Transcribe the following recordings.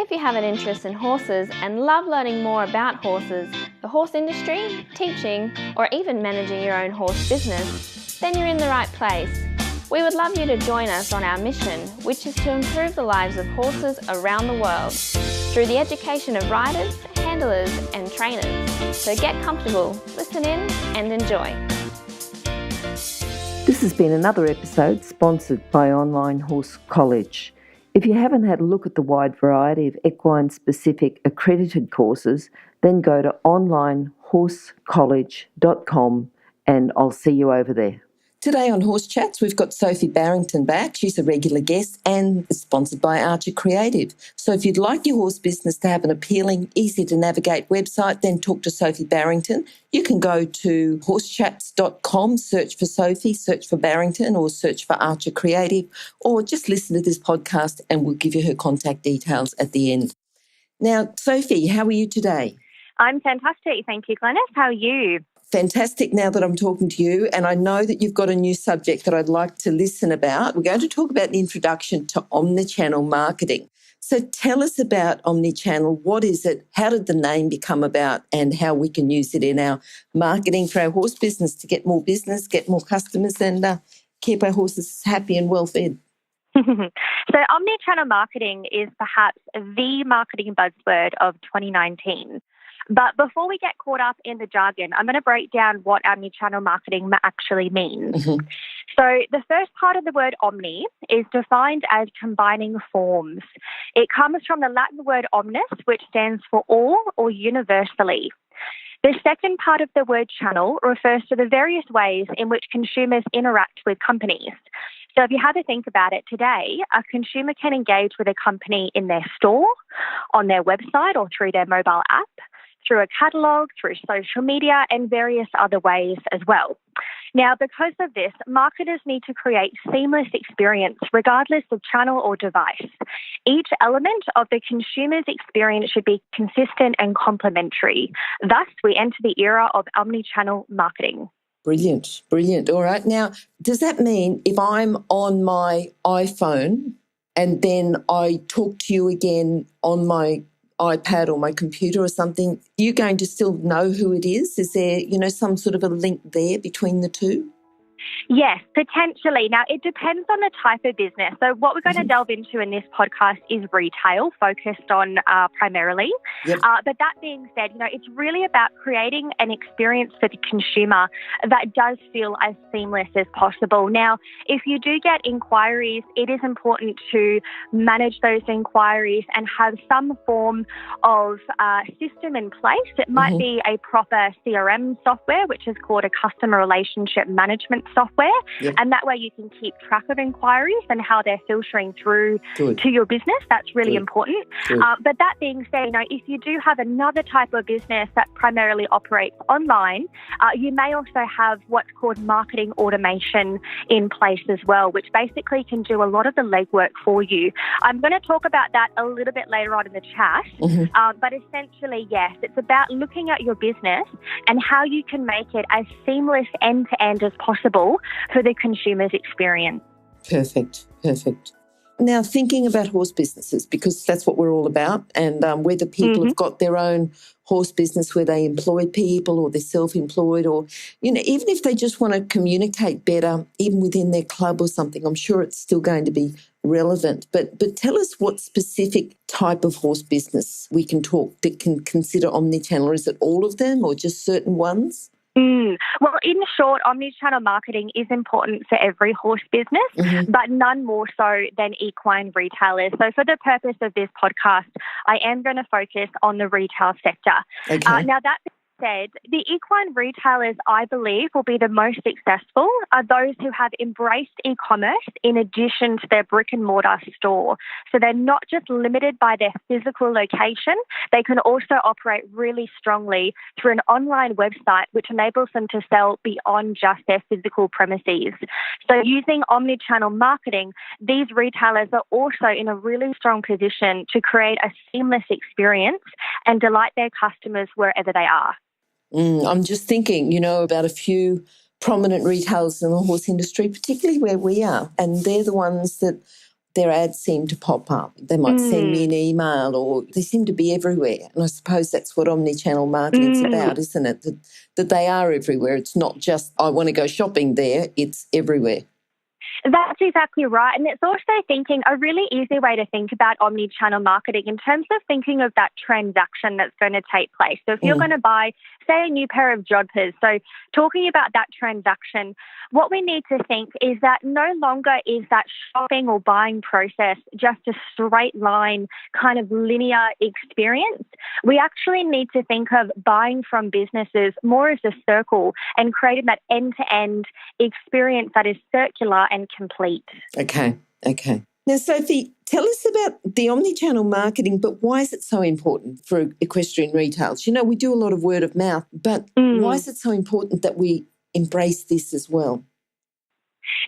If you have an interest in horses and love learning more about horses, the horse industry, teaching, or even managing your own horse business, then you're in the right place. We would love you to join us on our mission, which is to improve the lives of horses around the world through the education of riders, handlers, and trainers. So get comfortable, listen in, and enjoy. This has been another episode sponsored by Online Horse College. If you haven't had a look at the wide variety of equine-specific accredited courses, then go to onlinehorsecollege.com and I'll see you over there. Today on Horse Chats, we've got Sophie Barrington back. She's a regular guest and is sponsored by Archer Creative. So if you'd like your horse business to have an appealing, easy-to-navigate website, then talk to Sophie Barrington. You can go to horsechats.com, search for Sophie, search for Barrington, or search for Archer Creative, or just listen to this podcast and we'll give you her contact details at the end. Now, Sophie, how are you today? I'm fantastic. Thank you, Glenys. How are you? Fantastic now that I'm talking to you, and I know that you've got a new subject that I'd like to listen about. We're going to talk about an introduction to omnichannel marketing. So tell us about omnichannel. What is it? How did the name become about, and how we can use it in our marketing for our horse business to get more business, get more customers, and keep our horses happy and well fed? So omnichannel marketing is perhaps the marketing buzzword of 2019. But before we get caught up in the jargon, I'm going to break down what omnichannel marketing actually means. Mm-hmm. So the first part of the word omni is defined as combining forms. It comes from the Latin word omnis, which stands for all or universally. The second part of the word channel refers to the various ways in which consumers interact with companies. So if you have a think about it today, a consumer can engage with a company in their store, on their website or through their mobile app, through a catalogue, through social media, and various other ways as well. Now, because of this, marketers need to create seamless experience regardless of channel or device. Each element of the consumer's experience should be consistent and complementary. Thus, we enter the era of omnichannel marketing. Brilliant, brilliant. All right. Now, does that mean if I'm on my iPhone and then I talk to you again on my iPad or my computer or something, you're going to still know who it is? Is there, some sort of a link there between the two? Yes, potentially. Now, it depends on the type of business. So what we're going to delve into in this podcast is retail, focused on primarily. Yep. But that being said, it's really about creating an experience for the consumer that does feel as seamless as possible. Now, if you do get inquiries, it is important to manage those inquiries and have some form of system in place. It might be a proper CRM software, which is called a customer relationship management software. Yep. And that way you can keep track of inquiries and how they're filtering through to your business. That's really important. But that being said, if you do have another type of business that primarily operates online, you may also have what's called marketing automation in place as well, which basically can do a lot of the legwork for you. I'm going to talk about that a little bit later on in the chat. But essentially, yes, it's about looking at your business and how you can make it as seamless end-to-end as possible for the consumer's experience. Perfect. Now, thinking about horse businesses, because that's what we're all about, and whether people have got their own horse business where they employ people or they're self-employed, or, even if they just want to communicate better, even within their club or something, I'm sure it's still going to be relevant. But tell us what specific type of horse business we can talk that can consider omnichannel. Is it all of them or just certain ones? Well, in short, omnichannel marketing is important for every horse business, but none more so than equine retailers. So for the purpose of this podcast, I am going to focus on the retail sector. Okay. Now, that said, the equine retailers, I believe, will be the most successful are those who have embraced e-commerce in addition to their brick and mortar store. So they're not just limited by their physical location, they can also operate really strongly through an online website which enables them to sell beyond just their physical premises. So using omnichannel marketing, these retailers are also in a really strong position to create a seamless experience and delight their customers wherever they are. I'm just thinking, about a few prominent retailers in the horse industry, particularly where we are, and they're the ones that their ads seem to pop up. They might send me an email, or they seem to be everywhere. And I suppose that's what omnichannel marketing's about, isn't it? That they are everywhere. It's not just, I want to go shopping there. It's everywhere. That's exactly right. And it's also thinking a really easy way to think about omnichannel marketing in terms of thinking of that transaction that's going to take place. So if you're going to buy, say, a new pair of jodhpurs, so talking about that transaction, what we need to think is that no longer is that shopping or buying process just a straight line kind of linear experience. We actually need to think of buying from businesses more as a circle and creating that end-to-end experience that is circular and complete. Okay. Now, Sophie, tell us about the omnichannel marketing, but why is it so important for equestrian retailers? You know, we do a lot of word of mouth, but why is it so important that we embrace this as well?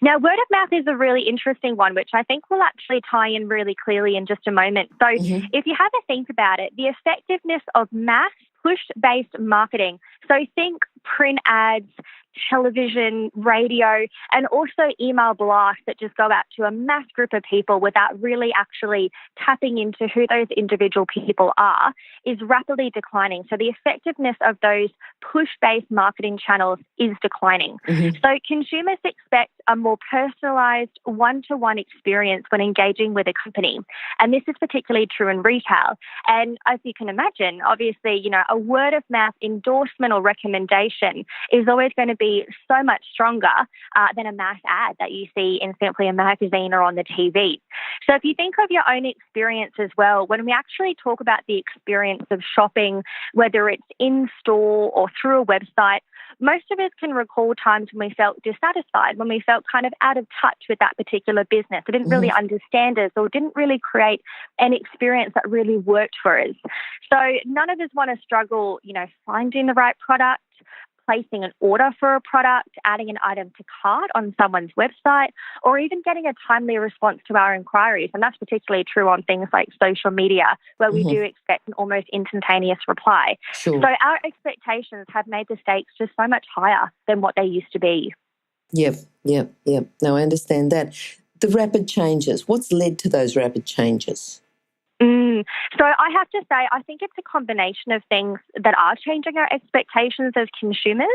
Now, word of mouth is a really interesting one, which I think will actually tie in really clearly in just a moment. So if you have a think about it, the effectiveness of mass push-based marketing, so think print ads, television, radio, and also email blasts that just go out to a mass group of people without really actually tapping into who those individual people are, is rapidly declining. So the effectiveness of those push-based marketing channels is declining. So consumers expect a more personalized one-to-one experience when engaging with a company. And this is particularly true in retail. And as you can imagine, obviously, you know, a word of mouth endorsement or recommendation is always going to be so much stronger than a mass ad that you see in simply a magazine or on the TV. So if you think of your own experience as well, when we actually talk about the experience of shopping, whether it's in store or through a website, most of us can recall times when we felt dissatisfied, when we felt kind of out of touch with that particular business. They didn't really understand us or didn't really create an experience that really worked for us. So none of us want to struggle, you know, finding the right product, placing an order for a product, adding an item to cart on someone's website, or even getting a timely response to our inquiries. And that's particularly true on things like social media, where we do expect an almost instantaneous reply. So our expectations have made the stakes just so much higher than what they used to be. Yep. No, I understand that. The rapid changes, what's led to those rapid changes? So I have to say, I think it's a combination of things that are changing our expectations as consumers.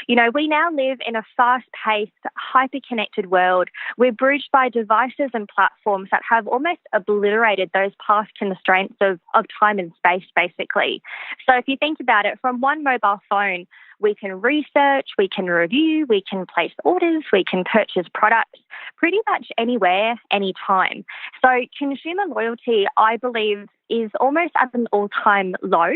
You know, we now live in a fast-paced, hyper-connected world. We're bridged by devices and platforms that have almost obliterated those past constraints of time and space, basically. So if you think about it, from one mobile phone, we can research, we can review, we can place orders, we can purchase products pretty much anywhere, anytime. So consumer loyalty, I believe, is almost at an all-time low.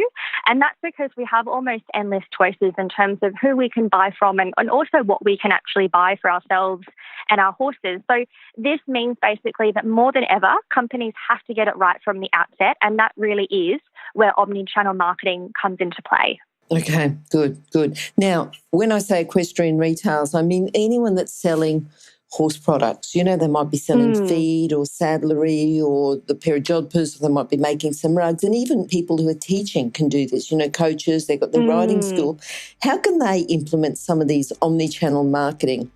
And that's because we have almost endless choices in terms of who we can buy from and also what we can actually buy for ourselves and our horses. So this means basically that more than ever, companies have to get it right from the outset. And that really is where omnichannel marketing comes into play. Okay, good. Now, when I say equestrian retailers, I mean anyone that's selling horse products. You know, they might be selling feed or saddlery or the pair of jodhpurs, or they might be making some rugs, and even people who are teaching can do this. You know, coaches, they've got their riding school. How can they implement some of these omnichannel marketing?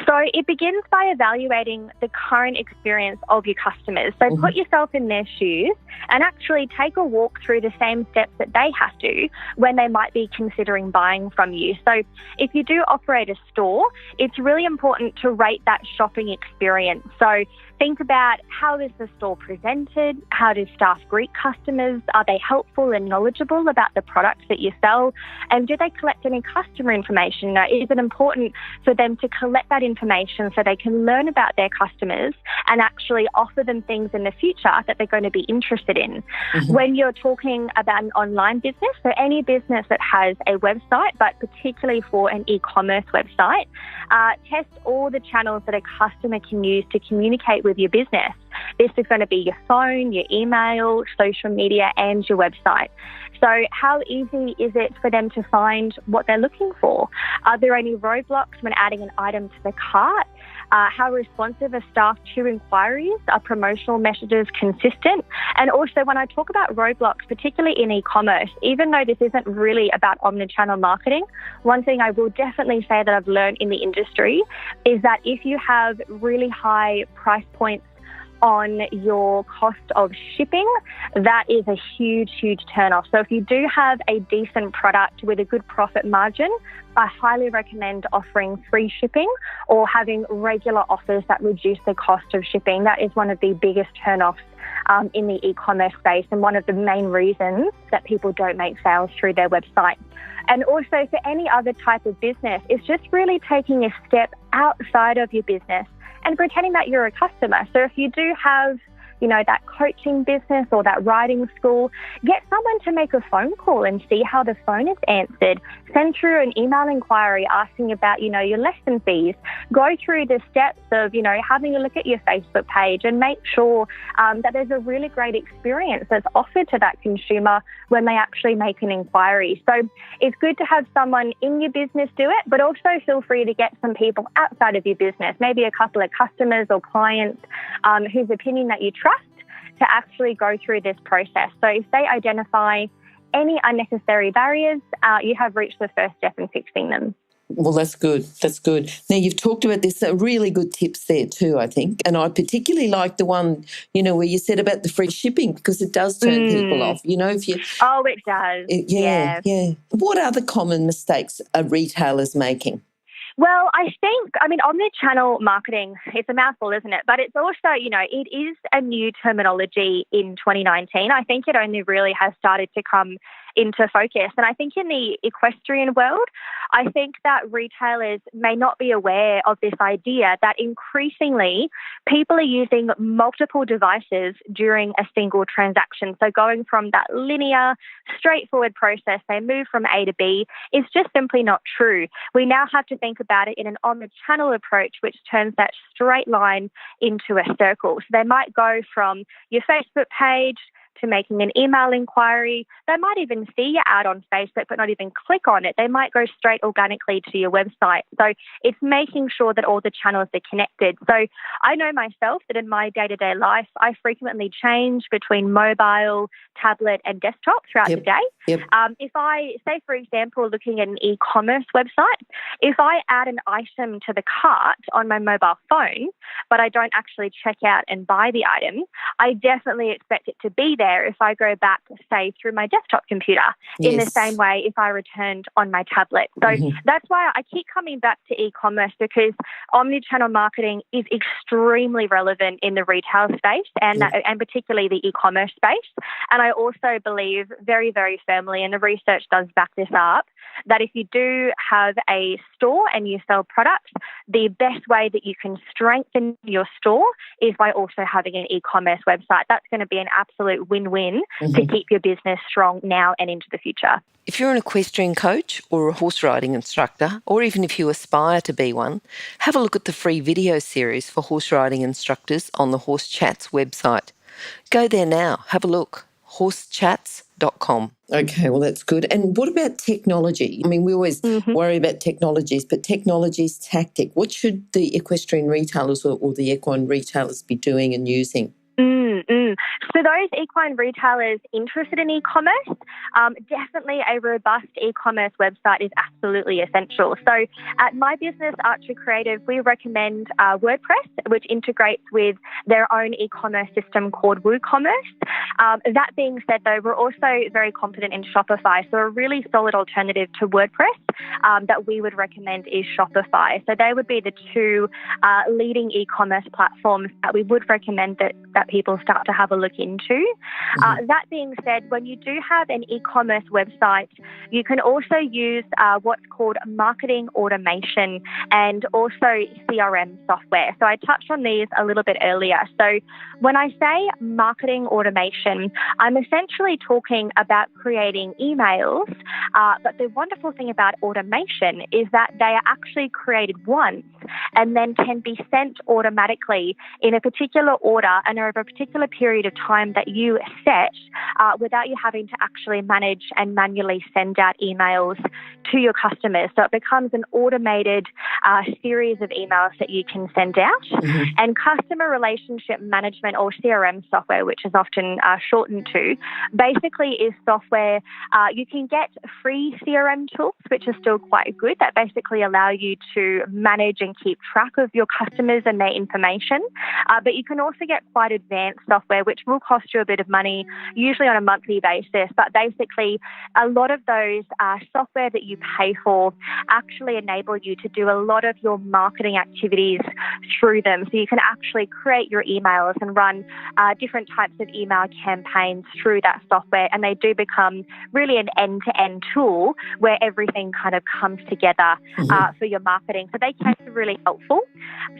So it begins by evaluating the current experience of your customers. So put yourself in their shoes and actually take a walk through the same steps that they have to when they might be considering buying from you. So if you do operate a store, it's really important to rate that shopping experience. So think about, how is the store presented? How do staff greet customers? Are they helpful and knowledgeable about the products that you sell? And do they collect any customer information? Is it important for them to collect that information so they can learn about their customers and actually offer them things in the future that they're going to be interested in? When you're talking about an online business, so any business that has a website, but particularly for an e-commerce website, test all the channels that a customer can use to communicate with your business. This is going to be your phone, your email, social media, and your website. So how easy is it for them to find what they're looking for? Are there any roadblocks when adding an item to the cart? how responsive are staff to inquiries, are promotional messages consistent? And also when I talk about roadblocks, particularly in e-commerce, even though this isn't really about omnichannel marketing, one thing I will definitely say that I've learned in the industry is that if you have really high price points on your cost of shipping, that is a huge, huge turnoff. So if you do have a decent product with a good profit margin, I highly recommend offering free shipping or having regular offers that reduce the cost of shipping. That is one of the biggest turnoffs in the e-commerce space and one of the main reasons that people don't make sales through their website. And also for any other type of business, it's just really taking a step outside of your business and pretending that you're a customer. So if you do have, that coaching business or that writing school, get someone to make a phone call and see how the phone is answered. Send through an email inquiry asking about, your lesson fees. Go through the steps of, having a look at your Facebook page and make sure that there's a really great experience that's offered to that consumer when they actually make an inquiry. So it's good to have someone in your business do it, but also feel free to get some people outside of your business, maybe a couple of customers or clients whose opinion that you trust, to actually go through this process. So if they identify any unnecessary barriers, you have reached the first step in fixing them. Well, that's good. That's good. Now, you've talked about this, really good tips there too, I think. And I particularly like the one, where you said about the free shipping, because it does turn people off. If you... Oh, it does. Yeah. What other common mistakes are retailers making? Well, I think, omnichannel marketing, it's a mouthful, isn't it? But it's also, it is a new terminology in 2019. I think it only really has started to come into focus. And I think in the equestrian world, I think that retailers may not be aware of this idea that increasingly people are using multiple devices during a single transaction. So going from that linear, straightforward process, they move from A to B, is just simply not true. We now have to think about it in an omnichannel approach, which turns that straight line into a circle. So they might go from your Facebook page to making an email inquiry. They might even see your ad on Facebook but not even click on it. They might go straight organically to your website. So it's making sure that all the channels are connected. So I know myself that in my day-to-day life, I frequently change between mobile, tablet and desktop throughout the day. If I, say for example, looking at an e-commerce website, if I add an item to the cart on my mobile phone, but I don't actually check out and buy the item, I definitely expect it to be there if I go back, say, through my desktop computer, in the same way if I returned on my tablet. So that's why I keep coming back to e-commerce, because omnichannel marketing is extremely relevant in the retail space and particularly the e-commerce space. And I also believe very, very firmly, and the research does back this up, that if you do have a store and you sell products, the best way that you can strengthen your store is by also having an e-commerce website. That's going to be an absolute win-win to keep your business strong now and into the future. If you're an equestrian coach or a horse riding instructor, or even if you aspire to be one, have a look at the free video series for horse riding instructors on the Horse Chats website. Go there now, have a look, horsechats.com. Okay, well, that's good. And what about technology? We always worry about technologies, but technology's tactic. What should the equestrian retailers or the equine retailers be doing and using? So those equine retailers interested in e-commerce, definitely a robust e-commerce website is absolutely essential. So at my business, Archer Creative, we recommend WordPress, which integrates with their own e-commerce system called WooCommerce. That being said, though, we're also very confident in Shopify. So a really solid alternative to WordPress that we would recommend is Shopify. So they would be the two leading e-commerce platforms that we would recommend that people start to have a look into. That being said, when you do have an e-commerce website, you can also use what's called marketing automation and also CRM software. So I touched on these a little bit earlier. So when I say marketing automation, I'm essentially talking about creating emails. But the wonderful thing about automation is that they are actually created once and then can be sent automatically in a particular order and over a particular period of time time that you set without you having to actually manage and manually send out emails to your customers. So it becomes an automated series of emails that you can send out. Mm-hmm. And customer relationship management, or CRM software, which is often shortened to, basically is software. You can get free CRM tools, which are still quite good, that basically allow you to manage and keep track of your customers and their information. But you can also get quite advanced software, which will cost you a bit of money, usually on a monthly basis. But basically, a lot of those software that you pay for actually enable you to do a lot of your marketing activities through them. So you can actually create your emails and run different types of email campaigns through that software. And they do become really an end-to-end tool where everything kind of comes together for your marketing. So they can be really helpful.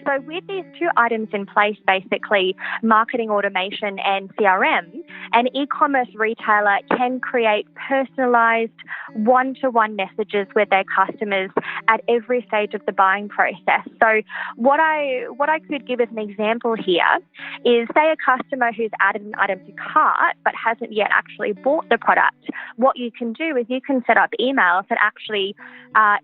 So with these two items in place, basically marketing automation and CRM, an e-commerce retailer can create personalized one-to-one messages with their customers at every stage of the buying process. So what I could give as an example here is, say, a customer who's added an item to cart but hasn't yet actually bought the product. What you can do is you can set up emails that actually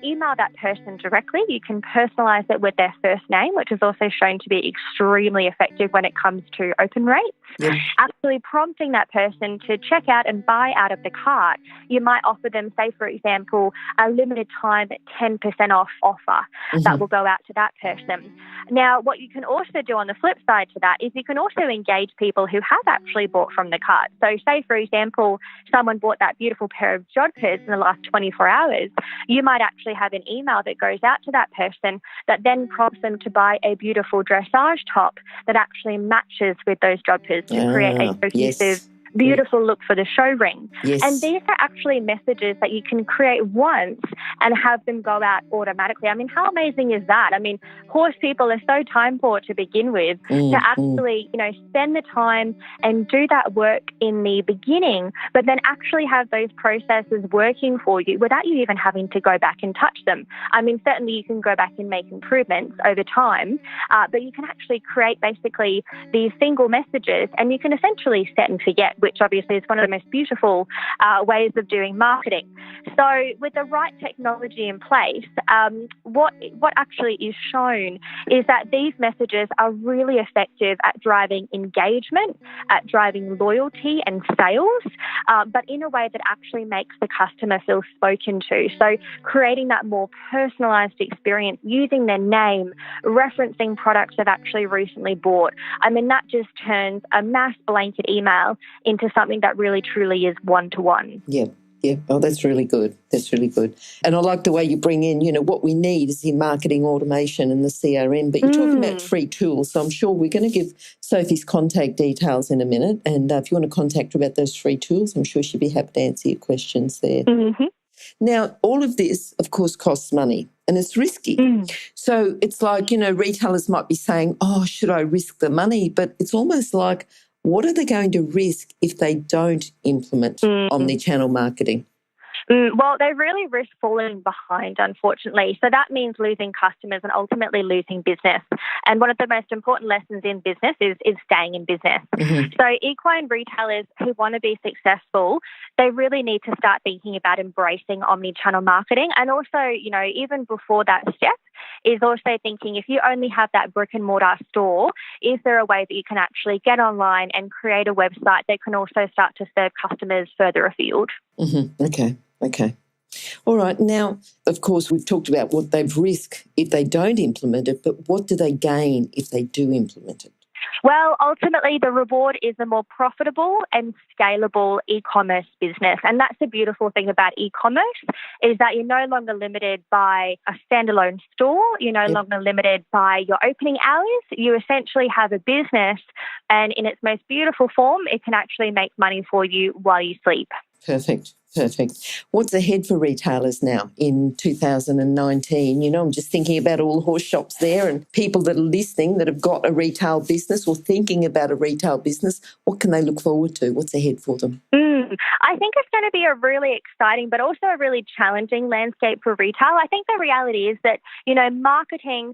email that person directly. You can personalize it with their first name, which is also shown to be extremely effective when it comes to open rates. Yep. Actually prompting that person to check out and buy out of the cart. You might offer them, say, for example, a limited time 10% off offer that will go out to that person. Now, what you can also do on the flip side to that is you can also engage people who have actually bought from the cart. So say, for example, someone bought that beautiful pair of jodhpurs in the last 24 hours. You might actually have an email that goes out to that person that then prompts them to buy a beautiful dressage top that actually matches with those jodhpurs to create a cohesive, beautiful look for the show ring. Yes. And these are actually messages that you can create once and have them go out automatically. I mean, how amazing is that? I mean, horse people are so time poor to begin with, to actually, spend the time and do that work in the beginning, but then actually have those processes working for you without you even having to go back and touch them. I mean, certainly you can go back and make improvements over time, but you can actually create basically these single messages, and you can essentially set and forget, which obviously is one of the most beautiful ways of doing marketing. So with the right technology in place, what actually is shown is that these messages are really effective at driving engagement, at driving loyalty and sales, but in a way that actually makes the customer feel spoken to. So creating that more personalised experience, using their name, referencing products they've actually recently bought. I mean, that just turns a mass blanket email into something that really truly is one-to-one. Yeah. Yeah. Oh, that's really good. That's really good. And I like the way you bring in, what we need is the marketing automation and the CRM, but you're talking about free tools. So I'm sure we're going to give Sophie's contact details in a minute. And if you want to contact her about those free tools, I'm sure she'd be happy to answer your questions there. Mm-hmm. Now, all of this, of course, costs money and it's risky. So it's like, retailers might be saying, oh, should I risk the money? But it's almost like, what are they going to risk if they don't implement omnichannel marketing? Well, they really risk falling behind, unfortunately. So that means losing customers and ultimately losing business. And one of the most important lessons in business is staying in business. So equine retailers who want to be successful, they really need to start thinking about embracing omnichannel marketing. And also, even before that step, is also thinking, if you only have that brick and mortar store, is there a way that you can actually get online and create a website that can also start to serve customers further afield? Okay. All right. Now, of course, we've talked about what they've risked if they don't implement it, but what do they gain if they do implement it? Well, ultimately, the reward is a more profitable and scalable e-commerce business. And that's the beautiful thing about e-commerce, is that you're no longer limited by a standalone store. You're no longer limited by your opening hours. You essentially have a business, and in its most beautiful form, it can actually make money for you while you sleep. Perfect. What's ahead for retailers now in 2019? I'm just thinking about all the horse shops there and people that are listening that have got a retail business or thinking about a retail business. What can they look forward to? What's ahead for them? I think it's going to be a really exciting but also a really challenging landscape for retail. I think the reality is that, marketing,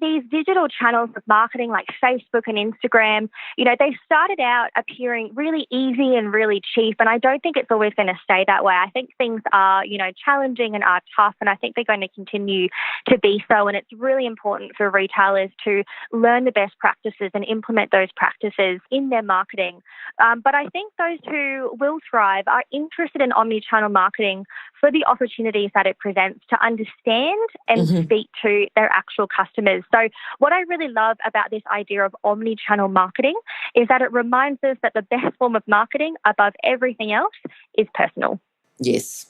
these digital channels of marketing like Facebook and Instagram, they started out appearing really easy and really cheap. And I don't think it's always going to stay that way. I think things are, challenging and are tough. And I think they're going to continue to be so. And it's really important for retailers to learn the best practices and implement those practices in their marketing. But I think those who will thrive are interested in omnichannel marketing for the opportunities that it presents to understand and speak to their actual customers. So what I really love about this idea of omnichannel marketing is that it reminds us that the best form of marketing above everything else is personal. Yes.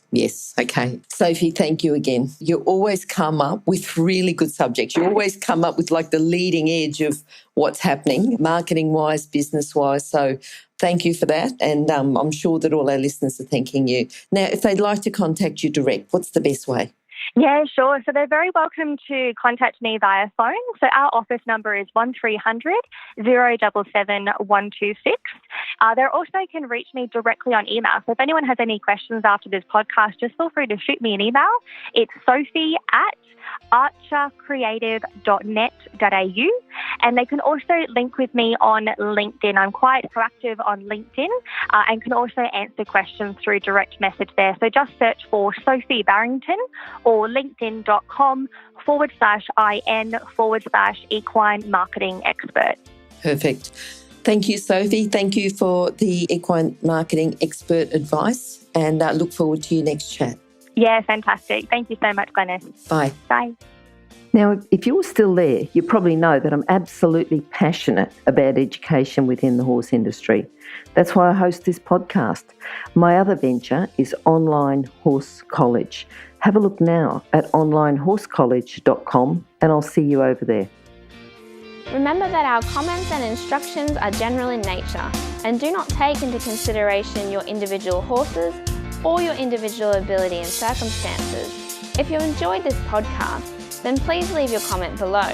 Okay. Sophie, thank you again. You always come up with really good subjects. You always come up with like the leading edge of what's happening, marketing-wise, business-wise. So thank you for that. And I'm sure that all our listeners are thanking you. Now, if they'd like to contact you direct, what's the best way? Yeah, sure. So they're very welcome to contact me via phone. So our office number is 1300 077 126. They also can reach me directly on email. So if anyone has any questions after this podcast, just feel free to shoot me an email. It's sophie@archercreative.net.au. And they can also link with me on LinkedIn. I'm quite proactive on LinkedIn and can also answer questions through direct message there. So just search for Sophie Barrington or linkedin.com/IN/equine marketing expert. Perfect. Thank you, Sophie. Thank you for the equine marketing expert advice, and look forward to your next chat. Yeah, fantastic. Thank you so much, Glenys. Bye. Bye. Now, if you're still there, you probably know that I'm absolutely passionate about education within the horse industry. That's why I host this podcast. My other venture is Online Horse College. Have a look now at onlinehorsecollege.com and I'll see you over there. Remember that our comments and instructions are general in nature and do not take into consideration your individual horses or your individual ability and circumstances. If you enjoyed this podcast, then please leave your comment below.